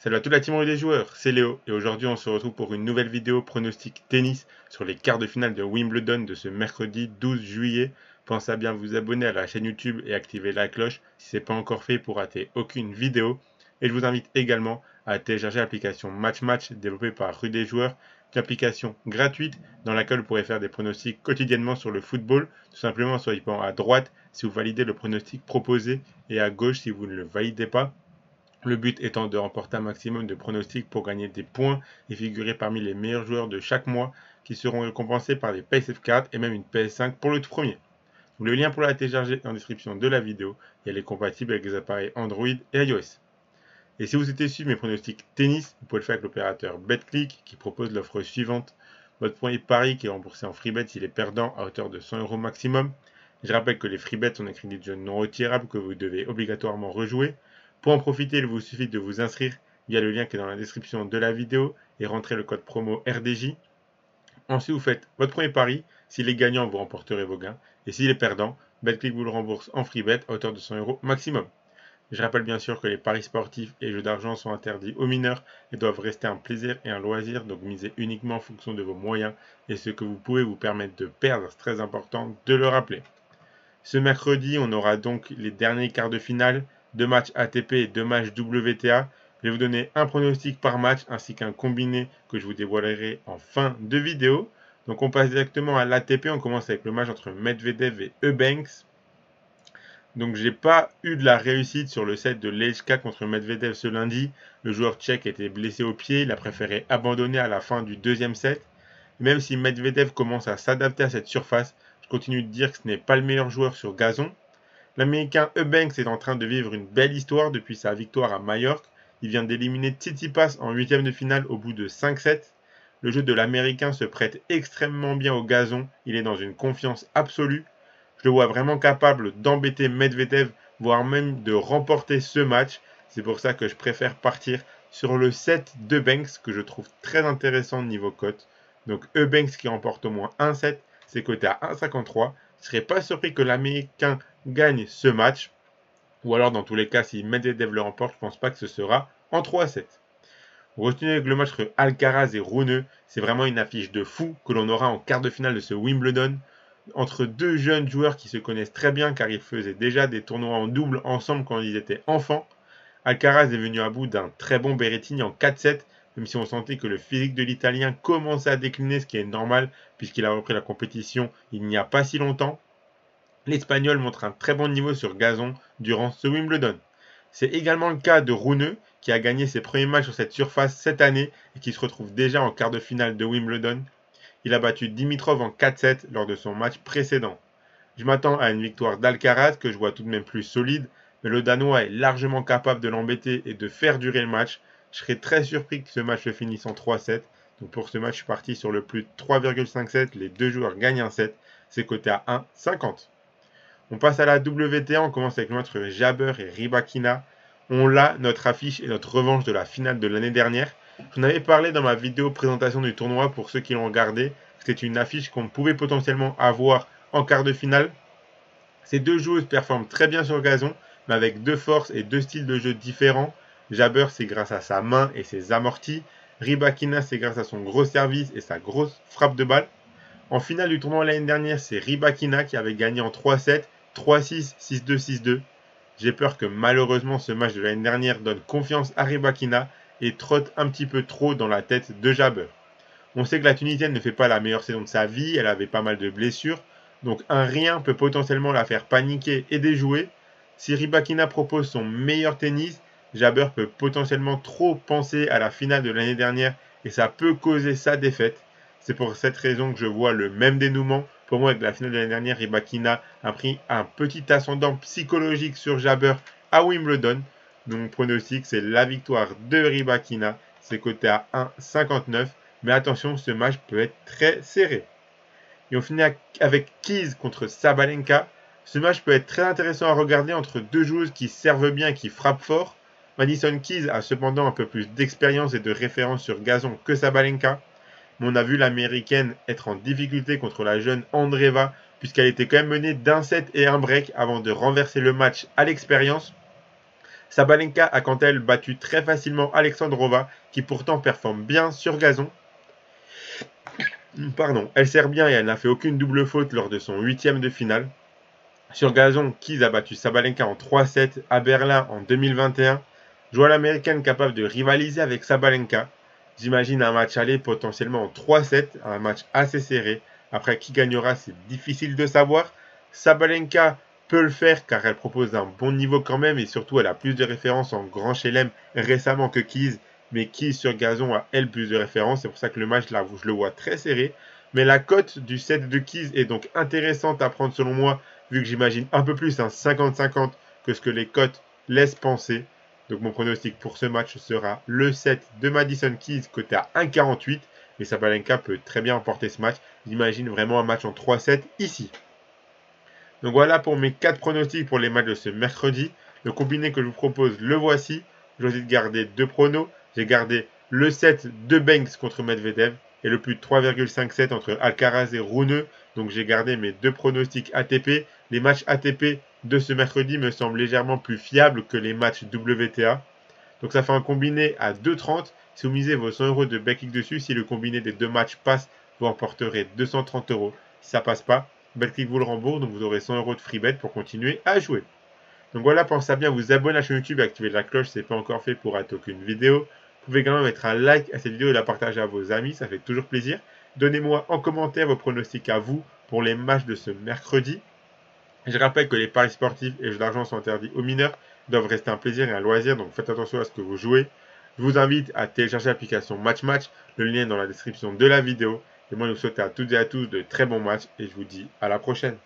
Salut à toute la team des joueurs, c'est Léo et aujourd'hui on se retrouve pour une nouvelle vidéo pronostic tennis sur les quarts de finale de Wimbledon de ce mercredi 12 juillet. Pensez à bien vous abonner à la chaîne YouTube et activer la cloche si ce n'est pas encore fait pour rater aucune vidéo. Et je vous invite également à télécharger l'application Match Match développée par Rue des Joueurs, une application gratuite dans laquelle vous pourrez faire des pronostics quotidiennement sur le football, tout simplement en swipant à droite si vous validez le pronostic proposé et à gauche si vous ne le validez pas. Le but étant de remporter un maximum de pronostics pour gagner des points et figurer parmi les meilleurs joueurs de chaque mois qui seront récompensés par des PaySafe cards et même une PS5 pour le tout premier. Donc, le lien pour la télécharger est en description de la vidéo et elle est compatible avec les appareils Android et iOS. Et si vous souhaitez suivre mes pronostics tennis, vous pouvez le faire avec l'opérateur BetClick qui propose l'offre suivante. Votre premier pari qui est remboursé en freebet s'il est perdant à hauteur de 100 € maximum. Je rappelle que les freebets sont des crédits de jeu non retirables que vous devez obligatoirement rejouer. Pour en profiter, il vous suffit de vous inscrire via le lien qui est dans la description de la vidéo et rentrer le code promo RDJ. Ensuite, vous faites votre premier pari. S'il est gagnant, vous remporterez vos gains. Et s'il est perdant, BetClick vous le rembourse en freebet à hauteur de 100 € maximum. Je rappelle bien sûr que les paris sportifs et jeux d'argent sont interdits aux mineurs et doivent rester un plaisir et un loisir, donc misez uniquement en fonction de vos moyens et ce que vous pouvez vous permettre de perdre, c'est très important de le rappeler. Ce mercredi, on aura donc les derniers quarts de finale, 2 matchs ATP et 2 matchs WTA. Je vais vous donner un pronostic par match ainsi qu'un combiné que je vous dévoilerai en fin de vidéo. Donc on passe directement à l'ATP, on commence avec le match entre Medvedev et Eubanks. Donc j'ai pas eu de la réussite sur le set de Lejka contre Medvedev ce lundi. Le joueur tchèque était blessé au pied, il a préféré abandonner à la fin du deuxième set. Même si Medvedev commence à s'adapter à cette surface, je continue de dire que ce n'est pas le meilleur joueur sur gazon. L'Américain Eubanks est en train de vivre une belle histoire depuis sa victoire à Majorque. Il vient d'éliminer Tsitsipas en huitième de finale au bout de 5-7. Le jeu de l'Américain se prête extrêmement bien au gazon, il est dans une confiance absolue. Je le vois vraiment capable d'embêter Medvedev, voire même de remporter ce match. C'est pour ça que je préfère partir sur le set d'Eubanks que je trouve très intéressant niveau cote. Donc Eubanks qui remporte au moins un set, c'est coté à 1,53. Je ne serais pas surpris que l'Américain gagne ce match. Ou alors dans tous les cas, si Medvedev le remporte, je ne pense pas que ce sera en 3-7. Retenez avec le match entre Alcaraz et Rune, c'est vraiment une affiche de fou que l'on aura en quart de finale de ce Wimbledon. Entre deux jeunes joueurs qui se connaissent très bien car ils faisaient déjà des tournois en double ensemble quand ils étaient enfants. Alcaraz est venu à bout d'un très bon Berrettini en 4-7, même si on sentait que le physique de l'Italien commençait à décliner, ce qui est normal puisqu'il a repris la compétition il n'y a pas si longtemps. L'Espagnol montre un très bon niveau sur gazon durant ce Wimbledon. C'est également le cas de Rune, qui a gagné ses premiers matchs sur cette surface cette année et qui se retrouve déjà en quart de finale de Wimbledon. Il a battu Dimitrov en 4-7 lors de son match précédent. Je m'attends à une victoire d'Alcaraz que je vois tout de même plus solide, mais le Danois est largement capable de l'embêter et de faire durer le match. Je serais très surpris que ce match se finisse en 3-7. Donc pour ce match, je suis parti sur le plus de 3,57. Les deux joueurs gagnent un set. C'est coté à 1,50. On passe à la WTA, on commence avec le match entre Jabber et Rybakina. On l'a, notre affiche et notre revanche de la finale de l'année dernière. J'en avais parlé dans ma vidéo présentation du tournoi pour ceux qui l'ont regardé. C'était une affiche qu'on pouvait potentiellement avoir en quart de finale. Ces deux joueuses performent très bien sur gazon, mais avec deux forces et deux styles de jeu différents. Jabber, c'est grâce à sa main et ses amortis. Rybakina, c'est grâce à son gros service et sa grosse frappe de balle. En finale du tournoi l'année dernière, c'est Rybakina qui avait gagné en 3-7, 3-6, 6-2, 6-2. J'ai peur que malheureusement ce match de l'année dernière donne confiance à Rybakina et trotte un petit peu trop dans la tête de Jabber. On sait que la Tunisienne ne fait pas la meilleure saison de sa vie, elle avait pas mal de blessures, donc un rien peut potentiellement la faire paniquer et déjouer. Si Rybakina propose son meilleur tennis, Jabber peut potentiellement trop penser à la finale de l'année dernière et ça peut causer sa défaite. C'est pour cette raison que je vois le même dénouement. Pour moi, avec la finale de l'année dernière, Rybakina a pris un petit ascendant psychologique sur Jabber à Wimbledon. Donc mon pronostic, c'est la victoire de Rybakina. C'est coté à 1,59. Mais attention, ce match peut être très serré. Et on finit avec Keys contre Sabalenka. Ce match peut être très intéressant à regarder entre deux joueuses qui servent bien et qui frappent fort. Madison Keys a cependant un peu plus d'expérience et de référence sur gazon que Sabalenka. Mais on a vu l'américaine être en difficulté contre la jeune Andreeva, puisqu'elle était quand même menée d'un set et un break avant de renverser le match à l'expérience. Sabalenka a quant à elle battu très facilement Alexandrova, qui pourtant performe bien sur gazon. Pardon, elle sert bien et elle n'a fait aucune double faute lors de son 8e de finale. Sur gazon, Keys a battu Sabalenka en 3-7 à Berlin en 2021. Joueur américaine capable de rivaliser avec Sabalenka. J'imagine un match aller potentiellement en 3-7, un match assez serré. Après, qui gagnera, c'est difficile de savoir. Sabalenka peut le faire car elle propose un bon niveau quand même et surtout elle a plus de références en grand chelem récemment que Keys. Mais Keys sur gazon a elle plus de références. C'est pour ça que le match là, je le vois très serré. Mais la cote du set de Keys est donc intéressante à prendre selon moi, vu que j'imagine un peu plus un 50-50 que ce que les cotes laissent penser. Donc mon pronostic pour ce match sera le set de Madison Keys coté à 1,48. Mais Sabalenka peut très bien emporter ce match. J'imagine vraiment un match en 3-7 ici. Donc voilà pour mes 4 pronostics pour les matchs de ce mercredi. Le combiné que je vous propose, le voici. J'ai choisi de garder 2 pronos. J'ai gardé le set de Banks contre Medvedev et le plus de 3,57 entre Alcaraz et Rune. Donc j'ai gardé mes 2 pronostics ATP. Les matchs ATP de ce mercredi me semblent légèrement plus fiables que les matchs WTA. Donc ça fait un combiné à 2,30. Si vous misez vos 100 € de backing dessus, si le combiné des 2 matchs passe, vous emporterez 230 €. Si ça passe pas, Betclic vous le rembourse, donc vous aurez 100 € de free bet pour continuer à jouer. Donc voilà, pensez à bien vous abonner à la chaîne YouTube et activer la cloche si ce n'est pas encore fait pour rater aucune vidéo. Vous pouvez également mettre un like à cette vidéo et la partager à vos amis, ça fait toujours plaisir. Donnez-moi en commentaire vos pronostics à vous pour les matchs de ce mercredi. Je rappelle que les paris sportifs et jeux d'argent sont interdits aux mineurs, doivent rester un plaisir et un loisir, donc faites attention à ce que vous jouez. Je vous invite à télécharger l'application MatchMatch, le lien est dans la description de la vidéo. Et moi, je vous souhaite à toutes et à tous de très bons matchs et je vous dis à la prochaine.